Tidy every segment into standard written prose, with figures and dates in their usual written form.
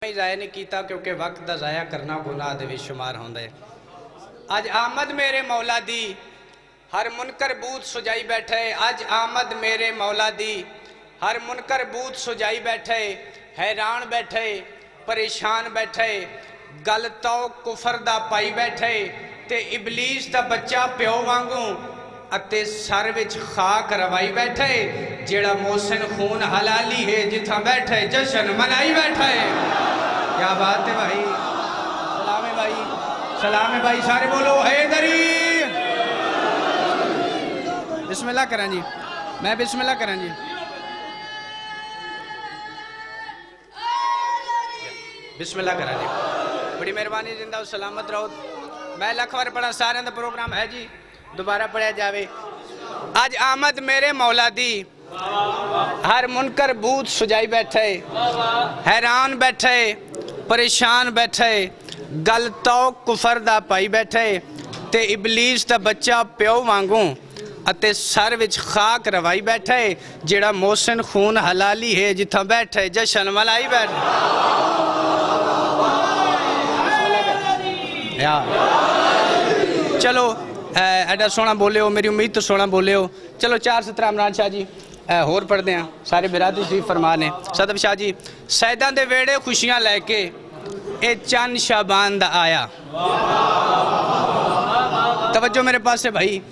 ज़ाया नहीं किया क्योंकि वक्त का ज़ाया करना गुनाह दे विच शुमार होंदा है। अज आमद मेरे मौला दी हर मुनकर बूथ सुजाई बैठे। अज आमद मेरे मौला दी हर मुनकर बूथ सुजाई बैठे। हैरान बैठे परेशान बैठे गल तो कुफर दा पाई बैठे ते इबलीस दा बच्चा प्यो वांगू अते सर विच खाक रवाई बैठे। जेड़ा मोहसिन खून हलाली है जिथा बैठे जश्न मनाई बैठे। क्या बात है भाई, सलाम है भाई, सलाम है भाई, सारे बोलो हैदरी। बिस्मिल्लाह करा जी, मैं बिस्मिल्लाह करा जी। बिस्मिल्लाह करा जी, बड़ी मेहरबानी, जिंदा सलामत रहो। मैं लख बार पढ़ा, सारे का प्रोग्राम है जी, दोबारा पढ़ा जावे। अज आमद मेरे मौला दी हर मुनकर बूथ सुजाई बैठे। हैरान बैठे परेशान बैठे गल तो कुफर दा पाई बैठे ते इबलीस दा बच्चा प्यो वांगू अते सर विच खाक रवाई बैठे। जेड़ा मोहसिन खून हलाली है जिथा बैठे जश्न मलाई बैठे। चलो एडा सोना बोले हो, मेरी उम्मीद तो सोना बोले हो। चलो 4 17 इमरान शाह जी होर पढ़ते हैं, सारे बिरादरी शरीफ फरमा ने। सदब शाह जी, सैदा दे वेड़े खुशियां लैके ए चंद शाबान दा आया। तवज्जो मेरे पास है भाई।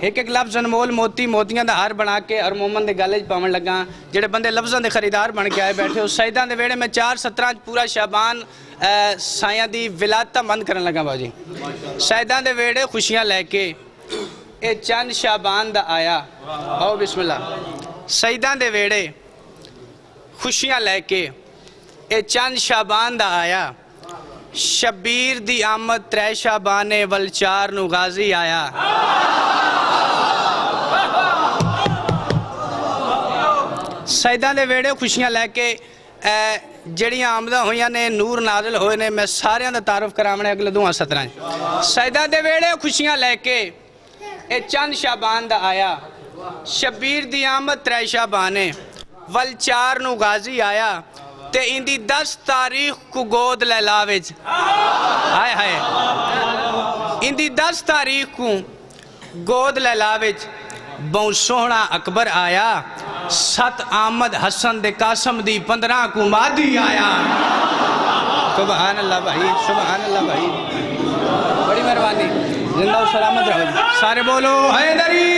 एक एक लफ्ज़ अनमोल मोती मोतियां दा हार बना के और मोमन दे गले च पावन लगा। जेड़े बंदे लफ्ज़ां दे खरीदार बन के आए बैठे हो, सैदा दे वेड़े में 4 17 पूरा शाबान साया दी विलादता बंद करन लगा बाजी। सैदा दे वेड़े खुशियां लैके ए चंद शाबान दा आया। आओ बिस्मिल्लाह। सैदा दे वेड़े खुशियां लैके ए चंद शाबान दा आया। शबीर दी आमद 3 शाबाने वल 4 नू गाजी आया। सैदा दे वेड़े खुशियां लैके जड़ियां आमदा हुई ने नूर नाजिल होए ने। मैं सारियां दा तारुफ करावने अगले 2 17। सैदा दे वेड़े खुशियां लैके ए चंद शाबान दा आया। शबीर दी आमद 3 शाबाने वल 4 नू गाजी आया ते इंदी 10 तारीख को गोद लैला विच। हाय हाय, इंदी 10 तारीख को गोद लैला विच बहु सोहना अकबर आया। 7 आमद हसन दे कासम दी 15 को मादी आया। सुभान अल्लाह भाई, सुभान अल्लाह भाई, बड़ी मेहरबानी, जिंदा सलामत रहो। सारे बोलो हैदरी।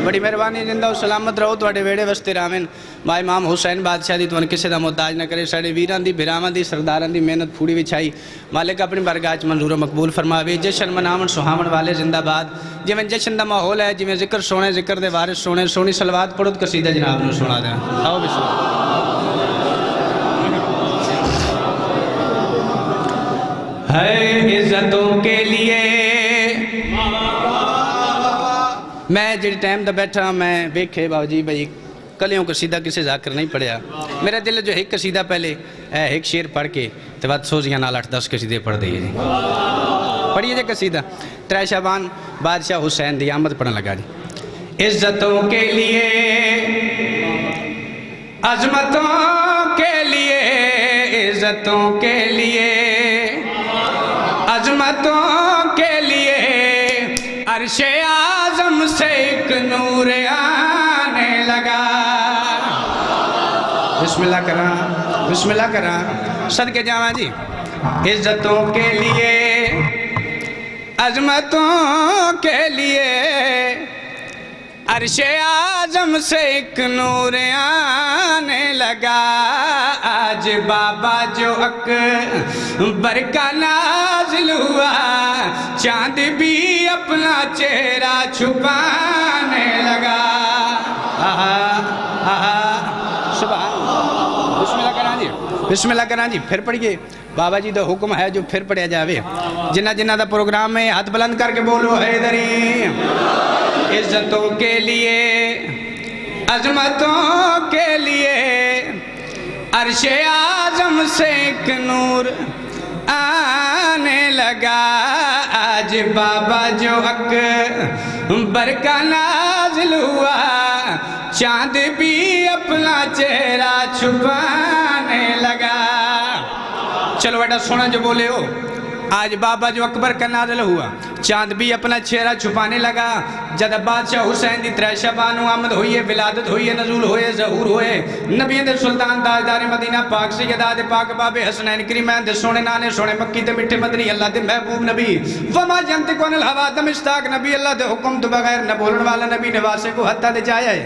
बड़ी मेहरबानी, जिंदा सलामत रहो। तुहाडे वेड़े वस्ते रावन मां इमाम हुसैन बादशाह दी तुहानू किसी का मोहताज न करे। साडे वीरां दी भिरावां दी सरदारां दी मेहनत फूड़ी विछाई मालिक अपनी बारगाह च मंजूर मकबूल फरमावे। जश्न मनावन सुहावन वाले जिंदाबाद। जिवें जश्न दा माहौल है, जिवें जिक्र सोने, जिक्र दे वारिस सोने। सोनी सलवात पढ़ो कसीदा जनाब नू सुना दें। आओ बिस्मिल्लाह। है इज्जतों के लिए मैं जिस टाइम का बैठा मैं वेखे बाबू जी भाई कलियों कसीदा किसी जाकर नहीं पढ़िया। मेरा दिल जो एक कसीदा पहले एक शेर पढ़ के तो बाद सोजियां नाल 8 10 कसीदे पढ़ दिए जी। पढ़िए जी कसीदा 3 शाबान बादशाह हुसैन दी आमद पढ़न लगा जी। इज्जतों के लिए अजमतों के लिए, इज्जतों के लिए अजमतों के लिए अर्शे आज़म से एक नूर आने लगा। बिस्मिल्लाह करा, बिस्मिल्लाह करा, सदके जावा जी। इज्जतों के लिए अजमतों के लिए अर्शे आज़म से एक नूर आने लगा। आज बाबा जो अकबर का नाज़िल हुआ चांद भी अपना चेहरा छुपाने लगा। सुभान। बिस्मिल्लाह करा जी, बिस्मिल्लाह करा जी। फिर पढ़िए, बाबा जी का हुक्म है जो फिर पढ़िया जावे। जिन्ना जिन्ना दा प्रोग्राम है हाथ बुलंद करके बोलो हैदरी। इज्जतों के लिए अजमतों के लिए अर्शे आज़म से एक नूर आने लगा। आज बाबा जो अकबर का नाज़िल हुआ चांद भी अपना चेहरा छुपाने लगा। चलो बेटा सोना जो बोले हो। आज बाबा जो अकबर का नाज़िल हुआ, चांद भी अपना चेहरा छुपाने लगा। जब बादशाह हुसैन दी त्रै बानो आमद हुई है, विलादत हुई है, नजूल हुए, ज़हूर हुए, नबियों दे सुल्तान ताजदार मदीना पाक सैयदा दे पाक बाबे हसनैन करीमैन दे सोने नाने सोने मक्की ते मिठे मदनी अल्लाह दे महबूब नबी वमा यंतिकु अनिल हवा दम इस्ताक नबी अल्लाह दे हुक्म तो बगैर न बोलने वाला नबी निवासे को हत्ता दे जाया है।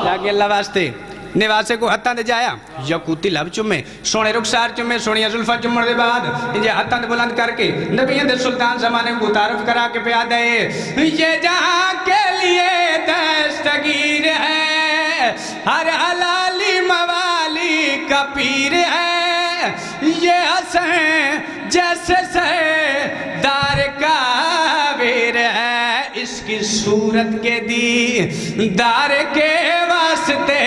जाके अल्लाह वास्ते निवासे को हत्था दे जाया, यकूती लब चुमे, सोने रुखसार चुमे, सोनिया जुल्फा चुमण दे बाद इंजे हत्था दे बुलंद करके नबियों दे सुल्तान ज़माने को तारुफ करा के पिया दे। ये जहां के लिए दस्तगीर है, हर हलाली मवाली का पीर है, ये हसन जैसे सरदार का वीर है, इसकी सूरत के दीदार के वास्ते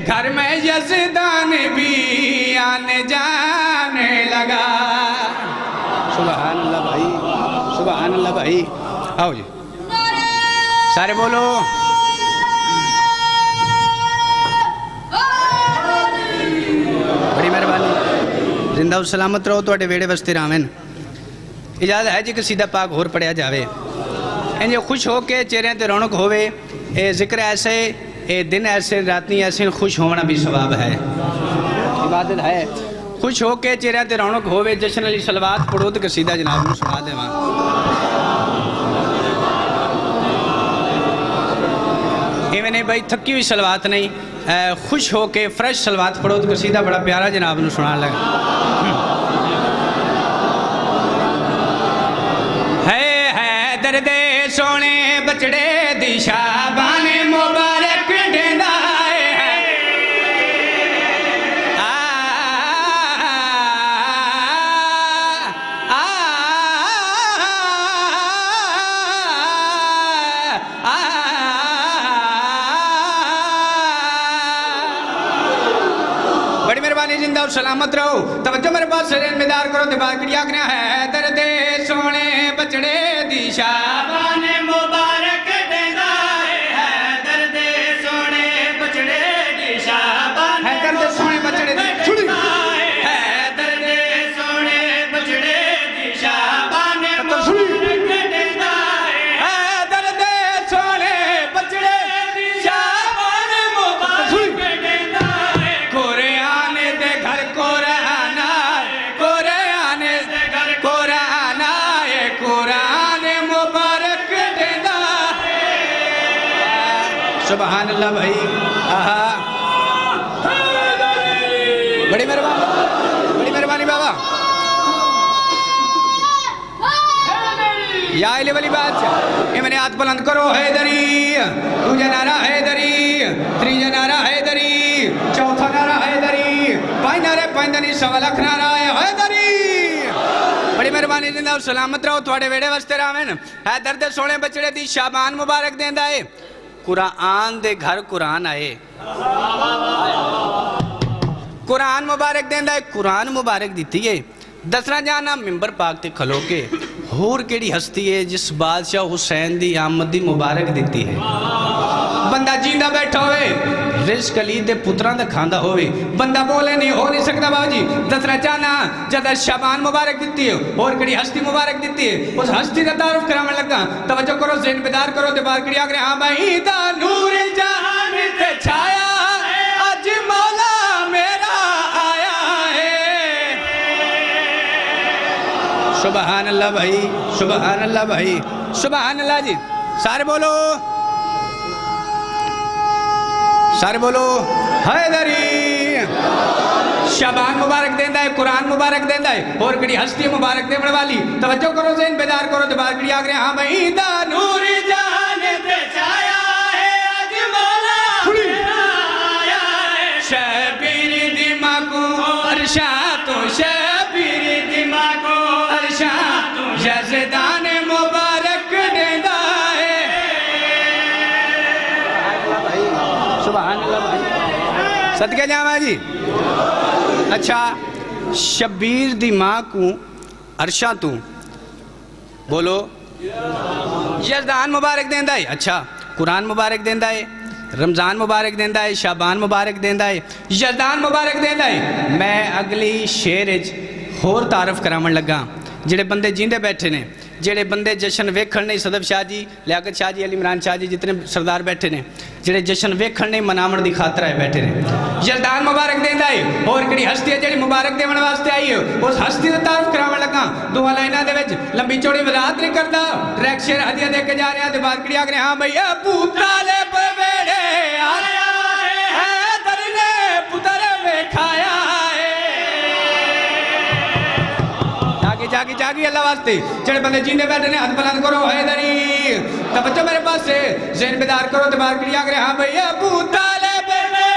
घर में यज़दान भी आने जाने लगा। सुभान अल्लाह भाई, सुभान अल्लाह भाई। आओ जी सारे बोलो। बड़ी मेहरबानी, जिंदा और सलामत रहो, तुहाडे वेड़े वस्ते रामेन। इजाजत है जी कि सीधा पाक होर पढ़िया जावे। इंज खुश हो के चेहरे ते रौनक होवे। ये जिक्र ऐसे, ये दिन ऐसे, राती ऐसे, खुश होना भी सवाब है, इबादत है। खुश हो के चेहरे ते रौनक होवे। जश्न अली सलवात पढ़ो तो कसीदा जनाब नूं सुना देवां। इवें नहीं भाई, थकी हुई सलवात नहीं, खुश हो के फ्रेश सलवात पढ़ो तो कसीदा बड़ा प्यारा जनाब नूं सुना लगा। है दर्द सोने बचड़े दी शाबान मुबारक देंदा है, बड़ी मेहरबानी, जिंदा और सलामत रहो। तवज्जो मेरे पास से इन्मेदार करो। दिमाग की आज्ञा है दर्द सोने बचड़े दी शाबान मुबारक देंदा है, दर्द सोने बचड़े दी शाबान है, दर्द सोने बचड़े दी छुड़ी है, दर्द सोने बचड़े दी शाबान मुबारक देंदा है, दर्द सोने बचड़े दी शाबान मुबारक देंदा है। कुरान दे घर कुरान आए, कुरान दे घर कुरान आए, कुरान मुबारक देंदा है। सुभान अल्लाह भाई। आहा, बड़ी मेहरबानी, बड़ी मेहरबानी बाबा। या इले वाली बात ये मैंने हाथ बुलंद करो। हैदरी, दूजा नारा हैदरी, तीजा नारा हैदरी, चौथा नारा हैदरी, पांच नारे पांचदनी, सवा लख नारा है हैदरी। बड़ी मेहरबानी, जिंदा और सलामत रहो, थोड़े वेड़े वस्ते रावेन। है दर्द सोने बचड़े दी शाबान मुबारक देंदा है। कुरान दे घर कुरान आए, कुरान मुबारक देंदा है, कुरान मुबारक दिती है। दसना जाना मिंबर पाक ते खलो के होर केड़ी हस्ती है जिस बादशाह हुसैन दी आमद दी मुबारक दिती है। बंदा जींदा बैठा होवे, रिज़्क अली दे पुत्रां दा खांदा होवे, बंदा बोले नहीं हो नहीं सकता। बाबू जी दसना चाहना जद शाबान मुबारक दिती है, और केड़ी हस्ती मुबारक दिती है, उस हस्ती दा तारुफ करावन लगा। तवज्जो करो, ज़हन बेदार करो, दिमाग कड़ी आखरे हां भाई दा नूर जहान ते छाया अज मौला मेरा आया है। सुभान अल्लाह भाई, सुभान अल्लाह भाई, सुभान अल्लाह जी। सारे बोलो, सारे बोलो। हैदरी शाबान मुबारक देंदा है, कुरान मुबारक देंदा है, और कड़ी हस्ती मुबारक देने वाली। तवज्जो करो, ज़हन बेदार करो, दिमाग कड़ी आखरे हां भाई दा नूर जहान ते छाया है अज मौला मेरा आया है। शबीर दिमागो अरशा तो, शबीर दिमागो अरशा तो, यज़दान मुबारक देंदा है। सुभान अल्लाह भाई, सदके जावा जी। अच्छा, शबीर दी मां को अरशा तू बोलो यज़दान मुबारक देंदा है। अच्छा, कुरान मुबारक देंदा है, रमज़ान मुबारक देंदा है, शाबान मुबारक देंदा है, यज़दान मुबारक देंदा है। मैं अगली शेर होर तारफ करावन लगा। जेड़े बंदे जींदे बैठे ने, जेड़े बंदे जश्न वेखण नहीं, सदफ शाह जी, लियाकत शाह जी, अली इमरान शाह जी, जितने सरदार बैठे ने, जेड़े जश्न वेखण नहीं मनावन दी खातर आए बैठे ने, यज़दान मुबारक देंदा है। और किहड़ी हस्ती है जेड़ी मुबारक देवन वास्ते आई है, उस हस्ती दा तारफ करावन लगा। दुआ लाइनां दे विच लंबी चौड़ी वजाहत नहीं करदा, ट्रैक शेर हदिया दे के जा रहा ते बाद किहड़ी आखने, हाँ भैया पूता ले पवेड़े आया है दरने पुत्र वेखाया जागी जागी अल्लाह वास्ते। जेड़े बंदे जींदे बैठे ने हाथ बुलंद करो, हैदरी तवज्जो मेरे पास से, ज़हन बेदार करो ते बाहर क्रिया करे, हाँ भैया पूता ले पवेड़े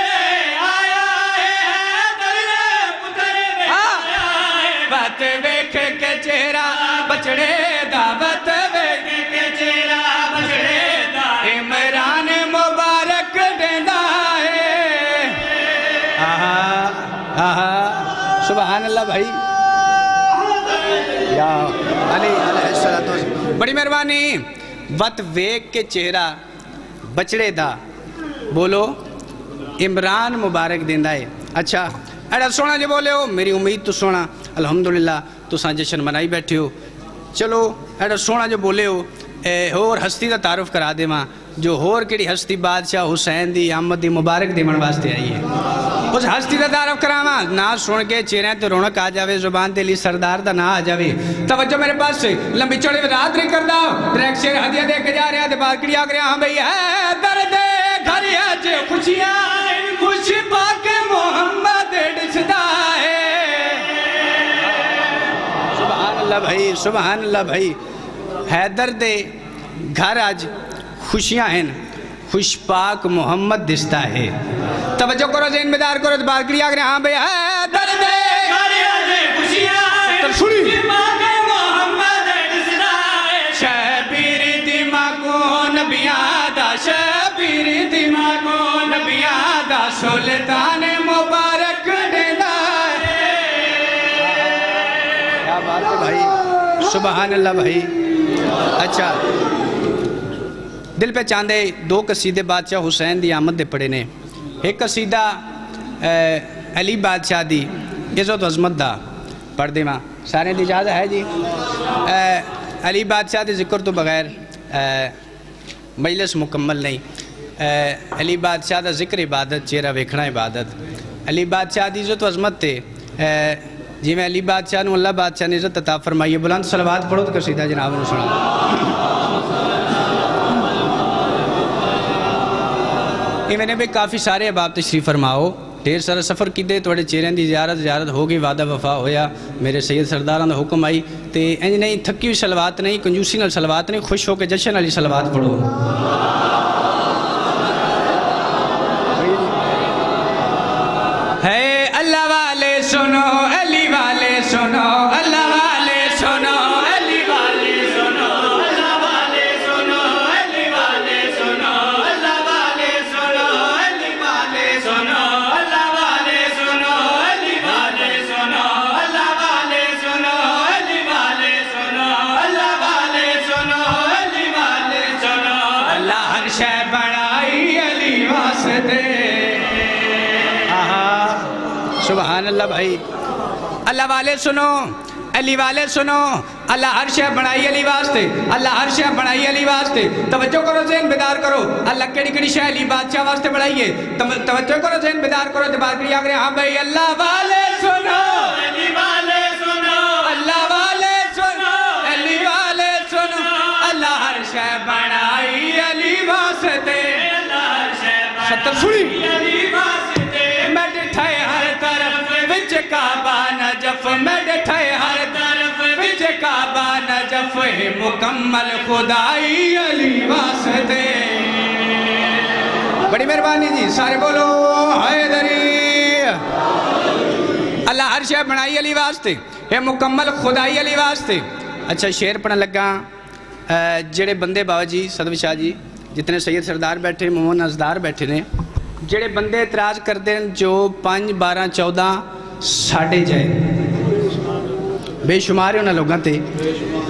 आया है हैदरी पुत्र वेखाया बात वेख के चेहरा बचड़े दा, बात वेख के चेहरा बचड़े दा, इमरान मुबारक देंदा है। आहा आहा सुभान अल्लाह भाई, या बड़ी मेहरबानी। वत वेख के चेहरा बचड़े दा, बोलो इमरान मुबारक देंदा है। अच्छा एड़ा सोना जो बोले हो, मेरी उम्मीद तो सोना अल्हम्दुलिल्लाह तुसां जश्न मनाई बैठे हो। चलो एड़ा सोना जो बोले हो, होर हस्ती का तारुफ करा देवां, जो होर केड़ी हस्ती बादशाह हुसैन दी आमद दी मुबारक देवन वास्ते आई है, उस हस्ती का तारुफ करावा। ना सुन के चेहरे ते रौनक आ जावे, जुबान ते ली सरदार दा ना आ जावे। तवज्जो मेरे पास से, लंबी चौड़ी रात नहीं करदा, ट्रैक शेर हदिया दे के जा रहा ते बात किड़ी आ गया, हाँ भई है दर्द घर अज खुशियां खुश पाके मोहम्मद दिसदा है। सुभान अल्लाह भाई, सुभान अल्लाह भाई। हैदर दे घर अज खुशियां हैं, खुशपाक मोहम्मद दिसता है। तवज्जो करो, ज़हन बेदार करो, बात करी आगे, हाँ भैया हैदर दे खुशियां खुशपाक मोहम्मद दिसता है। शबीर दिमागो नबियां दा, शबीर दिमागो नबियां दा, सुल्तान मुबारक देंदा है। क्या बात है भाई, सुभान अल्लाह भाई। अच्छा दिल पे चांदे दो कसीदे बादशाह हुसैन दी आमद दे पड़े ने। एक कसीदा अली बादशाह दी इज़्ज़त अज़मत दा पढ़ देवां, सारे दी इजाज़त है जी। अली बादशाह दे जिक्र तो बगैर मजलिस मुकम्मल नहीं। अली बादशाह दा जिक्र इबादत, चेहरा वेखना इबादत। अली बादशाह दी इज़्ज़त अज़मत ते जिवें अली बादशाह नूं अल्लाह बादशाह ने इज़्ज़त अता फरमाई है। बुलंद सलवात पढ़ो तो कसीदा जनाब नूं सुना। मैंने भी काफ़ी सारे अहबाब तशरीफ़ फरमाओ, ढेर सारा सफ़र किदे, थोड़े चेहरे की ज़ियारत हो गई, वादा वफा होया, मेरे सैयद सरदारां दा हुक्म आई तो इंज नहीं, थकी हुई सलवात नहीं, कंजूसी नाल सलवात नहीं, खुश होकर जश्न वाली सलवात पढ़ो। है अल्लाह वाले सुनो, अली वाले सुनो, अल्लाह वाले सुनो, अली वाले सुनो, अल्लाह वाले सुनो, अली वाले सुनो, अल्लाह वाले सुनो, अली वाले सुनो, अल्लाह वाले सुनो, अली वाले सुनो, अल्लाह वाले सुनो, अली वाले सुनो, अल्लाह वाले सुनो, अली वाले सुनो। अल्लाह हर शय बनाई अली वास्ते। सुभान अल्लाह भाई। अल्लाह वाले सुनो, अली वाले सुनो, अल्लाह हर शय बनाई अली वास्ते, अल्लाह हर शय बनाई अली वास्ते। तवज्जो करो, ज़हन बेदार करो, अल्लाह केड़ी केड़ी शय अली बादशाह वास्ते बनाई है। तवज्जो करो, ज़हन बेदार करो, तो बात करी आगे, हाँ भाई अल्लाह वाले सुनो, अली वाले सुनो, अल्लाह वाले सुनो, अली वाले सुनो, अल्लाह हर शय बनाई अली वास्ते। सत्तर सुनी मैं डिठे हर तरफ विच काबा नजफ, मैं डिठे हर तरफ विच काबा नजफ, मुकम्मल खुदाई अली वास्ते। बड़ी मेहरबानी जी, सारे बोलो हैदरी। अल्लाह हर शय बनाई अली वास्ते, ये मुकम्मल खुदाई अली वास्ते। अच्छा शेर पढ़न लगा, जेड़े बंदे बाबा जी सदव शाह जी, जितने सैयद सरदार बैठे, मोहन अजदार बैठे ने, जेड़े बंदे इतराज़ करते हैं जो 5 12 14 साढ़े जाए, बेशुमार उन्होंने लोगों से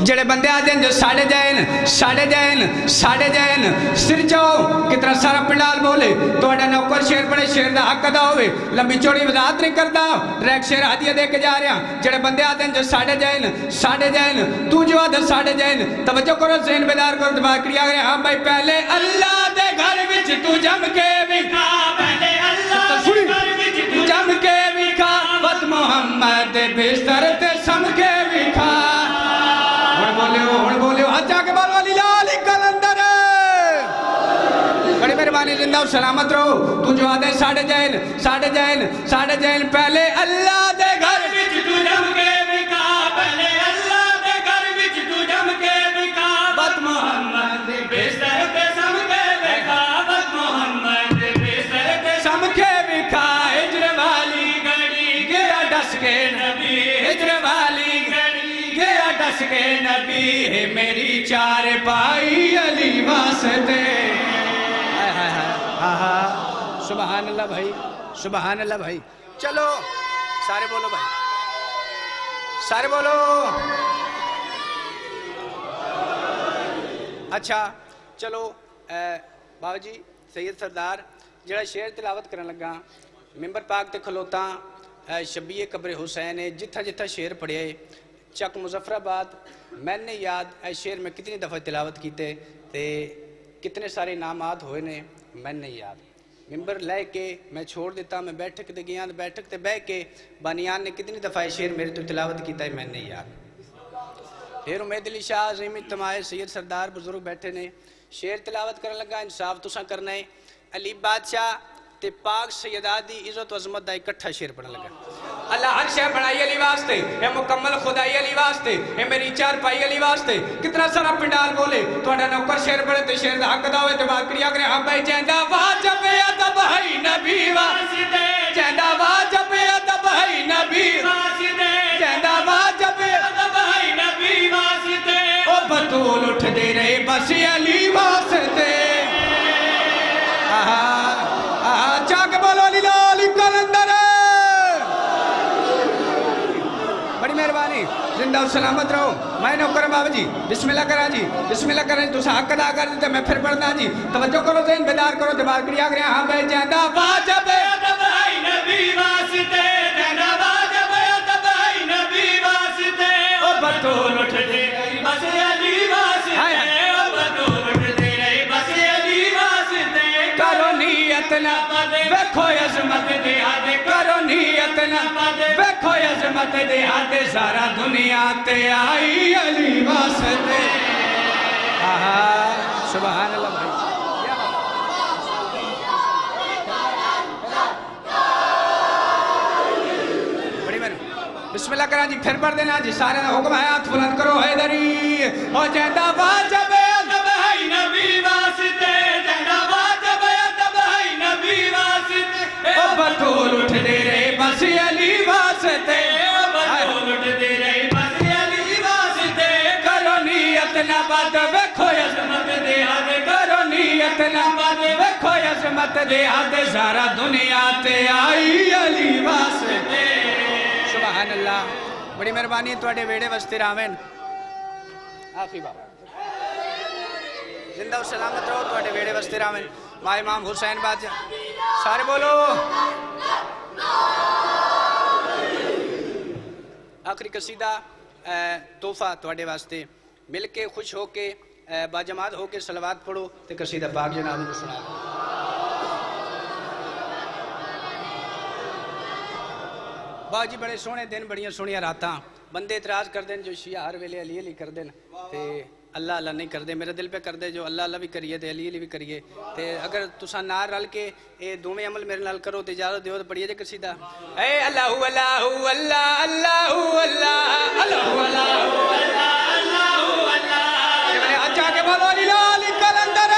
जेड़े बंदे आते हैं जो साढ़े जैन साढ़े जैन साढ़े जैन सिर जाओ कितना सारा पिंडाल बोले तो नौकर शेर बड़े शेर का हक अदा हो लंबी चौड़ी वजाहत नहीं करता ट्रैक शेर हदिया दे के जा रहा जेड़े बंदे आते हैं जो साढ़े जैन तू जो आदर साढ़े जैन तवज्जो करो ज़हन बेदार करो दिमाग क्रिया करे हाँ भाई पहले अल्लाह दे घर विच तू जम के विखा पहले अल्लाह दे घर विच तू जम के विखा वत मोहम्मद दे बिस्तर ते सम के विखा हुण बोलियो हाथ जाके बाल वाली लाल कलंदर बड़ी मेहरबानी जिंदा सलामत रहो तू जो आदे साढ़े जैन पहले अल्लाह दे घर विच तू जम के विखा पहले अल्लाह दे घर विच तू जम के विखा वत मोहम्मद दे बिस्तर ते सम के विखा वत मोहम्मद दे बिस्तर ते सम के विखा हिजर वाली घड़ी गया डस के नबी हिजर वाली गया डस के नबी है मेरी चार पाई अली वास्ते सुभान अल्लाह भाई सुभान अल्लाह भाई चलो सारे बोलो भाई सारे बोलो अच्छा चलो बाबा जी सैयद सरदार जरा शेर तिलावत करन लगा मिंबर पाक ते खलोता शबीए कब्र हुसैन है जिथा जिथा शेर पढ़े चक मुजफ्फराबाद मैंने याद ऐ शेर में कितनी दफ़ा तिलावत कीते ते कितने सारे इनामात हुए ने मैंने याद मिंबर लै के मैं छोड़ देता मैं बैठक ते गया बैठक ते बह के बानियान ने कितनी दफ़ा ऐ शेर मेरे तो तिलावत किया है मैंने याद फिर उमेद अली शाह अज़ीम तमाए सैयद सरदार बुजुर्ग बैठे ने शेर तिलावत करने लगा इंसाफ तुसा करना है अली बादशाह ते पाक सैयदा दी इज्जत अजमत दा इकट्ठा शेर पढ़न लगा अल्लाह हर शय बनाई अली वास्ते ए मुकम्मल खुदाई अली वास्ते ए मेरी चार पाई अली वास्ते कितना सारा पिंडाल बोले तोड़ा नौकर शेर पढ़े ते शेर दा हक अदा होए ते बात क्रिया करे हां भाई जैंदा वाजब अदब है नबी वास्ते जैंदा वाजब अदब है नबी वास्ते जैंदा वाजब अदब है नबी वास्ते ओ बतूल उठदे रहे बस अली वास्ते आहा जाग बोलो लाल कलंदर बड़ी मेहरबानी जिंदा सलामत रहो मैं नौकर बाबा जी बिस्मिल्लाह करा जी बिस्मिल्लाह करें तुम हक अदा कर देते मैं फिर पढ़ना जी तवज्जो करो ज़हन बेदार करो दिमाग क्रिया करे हाँ भाई जैंदा वाजब अदब है नबी वास्ते जैंदा वाजब अदब है नबी वास्ते ओ बतूल उठ दे बस अली वास्ते ओ बतूल उठ दे बस अली वास्ते करो नियत ना देखो अजमत दे हाथ करो नियत ना देखो अजमत दे हाथ सारा दुनिया ते आई अली वास्ते आहा सुभान अल्लाह भाई बड़ी मेहरबानी बिस्मिल्लाह करा जी फिर पढ़ देना जी सारे हुक्म है हाथ बुलंद करो हैदरी ओ जैंदा वाजब अदब है नबी वास्ते जैंदा वाजब अदब है नबी वास्ते ओ बतूल उठ दे रे बस अली वास्ते ओ बतूल उठ दे रे बस अली वास्ते करो नियत ना बद देखो अजमत दे हाथ करो नियत ना बद देखो अजमत दे हाथ सारा दुनिया ते आई अली वास्ते सुभान अल्लाह बड़ी मेहरबानी तुहाडे वेड़े वस्ते रावेन आखिरी बात जिंदा सलामत रहो तुहाडे वेड़े वस्ते रावेन मां इमाम हुसैन बादशाह सारे बोलो आखिरी कसीदा तोहफा तुहाडे वास्ते मिल के खुश होके बाजमात होके सलवात पढ़ो ते कसीदा पाक जनाब नूं सुना बाजी बड़े सोहने दिन बड़ियां सोहनियां रातां बंदे इतराज करते हैं जो शिया हर वेले अली अली करते हैं ते अल्लाह अल्लाह नहीं करते मेरे दिल पे करते जो अल्लाह अल्लाह भी करिए ते अली अली भी करिए ते अगर तुसा नाल रल के ये दोवें अमल मेरे नाल करो ते इजाजत दिओ ते पढ़िए जे कसीदा ए अल्लाहू अल्लाहू अल्लाह अल्लाहू अल्लाह अल्लाहू अल्लाहू अल्लाह अल्लाहू अल्लाह ये मैंने आज जाके बोलो अली लाल कलंदर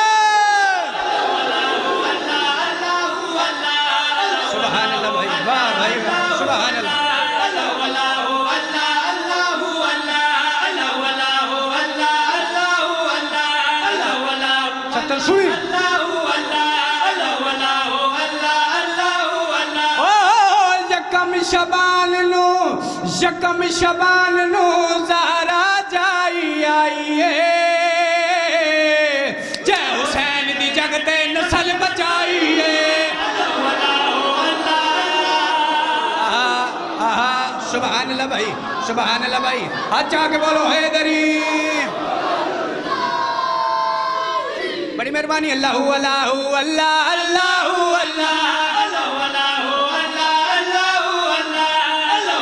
सुभान अल्लाह भाई वाह भाई वाह सुभान अल्लाह शबान नू यकम शबान नू ज़हरा जाई आईए जय हुसैन दी जगते नस्ल बचाईए सुभान अल्लाह भाई सुभान अल्लाह भाई हाथ आके बोलो हैदरी बड़ी मेहरबानी अल्लाह अल्लाह अल्लाह अल्लाह अल्लाह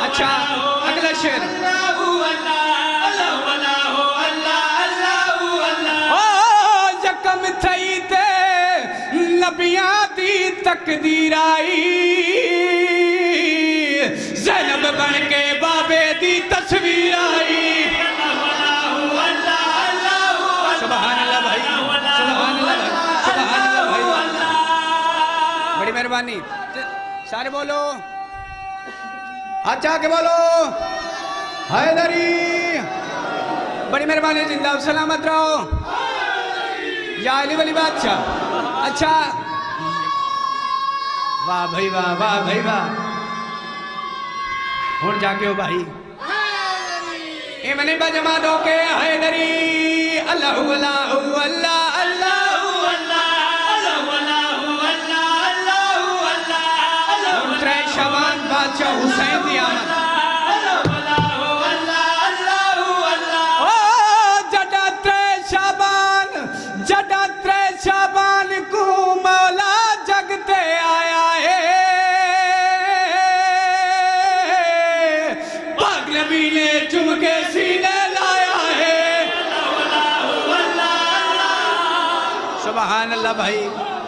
अच्छा अगला शेर ओ यकम थई ते नबियां दी तकदीर आई ज़ैनब बन के बाबे दी तस्वीर आई सुभान अल्लाह भाई सुभान अल्लाह भाई सुभान अल्लाह भाई बड़ी मेहरबानी सारे बोलो अच्छा के बोलो हैदरी बड़ी मेहरबानी जिंदा सलामत रहो या अली वली बादशाह अच्छा वाह भाई वाह वाह भाई वाह हुण जाके हो भाई इमने बजमा दो के हैदरी अल्लाह अल्लाह अल्लाह शबान बादशाह हुसैन दी आमद ओ जड़ा त्रे शबान को मौला जगते आया है पाक नबी ने चुम के सीने लाया है सुभान अल्लाह भाई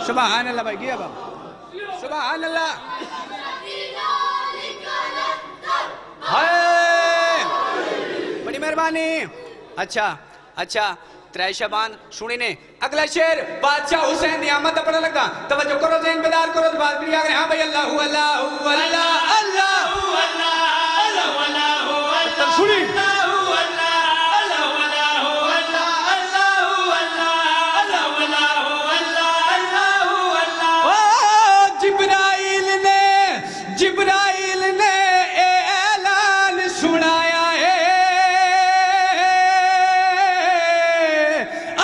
सुभान अल्लाह भाई गया बाबा सुभान अल्लाह बड़ी मेहरबानी अच्छा अच्छा त्रै शबान सुनी ने अगला शेर बादशाह हुसैन दी आमद पढ़ने लगा तवज्जो करो ज़हन बेदार करो तो बात भी आ गई हां भाई अल्लाह अल्लाह अल्लाह अल्लाह सुनी जिब्राइल ने ऐलान सुनाया है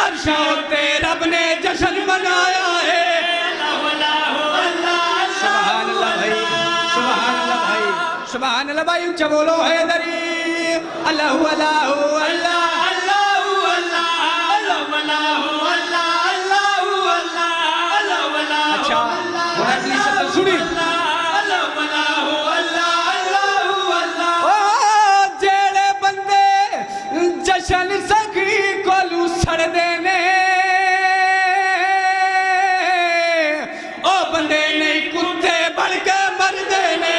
अर्शों ते रब ने जश्न मनाया है सुभान अल्लाह भाई सुभान अल्लाह भाई सुभान अल्लाह भाई ऊंचा बोलो हैदरी अल्लाह अल्लाह अल्लाह अच्छा अगली शब्द सुनी जशन सखी कोलू सड़दे ने ओ बंदे नहीं कुत्ते बन के मरदे ने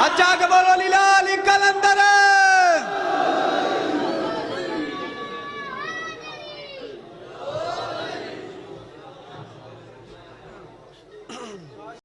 अच्छा के बोलो लीला